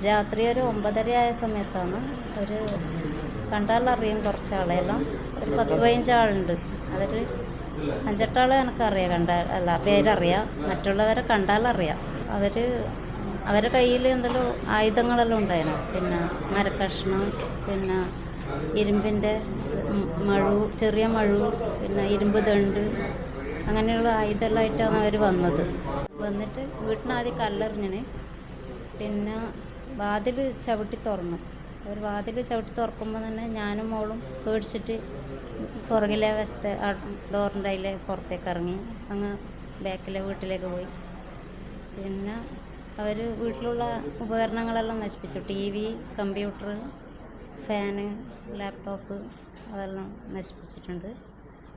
രാത്രി ഒരു 9:30 ആയ സമയത്താണ് ഒരു കണ്ടാലറിയും കുറച്ചാളെല്ലാം ഒരു 10-15 ആളുണ്ട്. അവർ 5-8 ആളെ എനിക്കറിയാം, അല്ല പേരറിയാം, മറ്റുള്ളവരെ കണ്ടാലറിയാം. അവരെ കയ്യിൽ എന്തെങ്കിലും ആയുധങ്ങളെല്ലാം ഉണ്ടായിരുന്നു. പിന്നെ മരക്കഷ്ണം, പിന്നെ ഇരുമ്പിൻ്റെ ചെറിയ മഴു, പിന്നെ ഇരുമ്പ് ദണ്ട്, അങ്ങനെയുള്ള ആയുധമെല്ലാമായിട്ടാണ് അവർ വന്നിട്ട് വീട്ടിനാദ്യം കല്ലെറിഞ്ഞിന്. പിന്നെ വാതിൽ ചവിട്ടി തുറന്നു. അവർ വാതിൽ ചവിട്ടി തുറക്കുമ്പോൾ തന്നെ ഞാനും മോളും പേടിച്ചിട്ട് പുറകിലെ വശത്തെ ഡോറിൻ്റെ അതിലെ പുറത്തേക്ക് ഇറങ്ങി അങ്ങ് ബാക്കിലെ വീട്ടിലേക്ക് പോയി. പിന്നെ അവർ വീട്ടിലുള്ള ഉപകരണങ്ങളെല്ലാം നശിപ്പിച്ചു. TV, കമ്പ്യൂട്ടർ, ഫാന്, ലാപ്ടോപ്പ് അതെല്ലാം നശിപ്പിച്ചിട്ടുണ്ട്.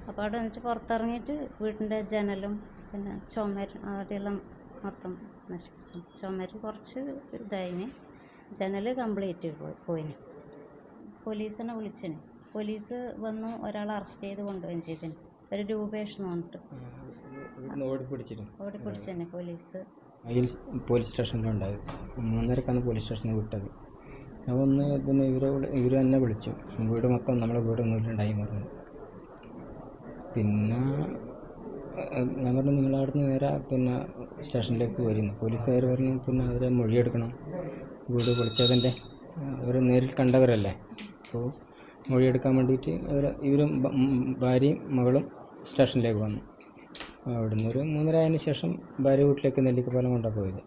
അപ്പോൾ അവിടെ വന്നിട്ട് പുറത്തിറങ്ങിയിട്ട് വീട്ടിൻ്റെ ജനലും പിന്നെ ചുമര് അവിടെയെല്ലാം മൊത്തം നശിപ്പിച്ചു. ചുമര് കുറച്ച് ഇതായിന്, ജനൽ കംപ്ലീറ്റ് പോയിന്. പോലീസിനെ വിളിച്ചിന്. പോലീസ് വന്നു ഒരാളെ അറസ്റ്റ് ചെയ്ത് കൊണ്ടുപോവുകയും ചെയ്തിന്. ഒരു രൂപേഷ് എന്ന് പറഞ്ഞിട്ട് ഓടിപ്പിടിച്ചിന് പോലീസ്. പോലീസ് സ്റ്റേഷനിലുണ്ടായത് 3:30 പോലീസ് സ്റ്റേഷനിൽ വിട്ടത്. അതൊന്ന് പിന്നെ ഇവർ തന്നെ വിളിച്ചു. വീട് മൊത്തം നമ്മളെ വീടൊന്നുമില്ലുണ്ടായി പറഞ്ഞു. പിന്നെ ഞാൻ പറഞ്ഞു നിങ്ങളവിടുന്ന് നേരെ പിന്നെ സ്റ്റേഷനിലേക്ക് വരുന്നു. പോലീസുകാർ പറഞ്ഞു പിന്നെ അവരെ മൊഴിയെടുക്കണം, വീട് പൊളിച്ചതിൻ്റെ അവർ നേരിൽ കണ്ടവരല്ലേ. അപ്പോൾ മൊഴിയെടുക്കാൻ വേണ്ടിയിട്ട് ഇവരും ഭാര്യയും മകളും സ്റ്റേഷനിലേക്ക് വന്നു. അവിടുന്ന് ഒരു 3:30 ആയതിനു ശേഷം ഭാര്യ വീട്ടിലേക്ക് നെല്ലിക്കപ്പാലം കൊണ്ടാണ് പോയത്.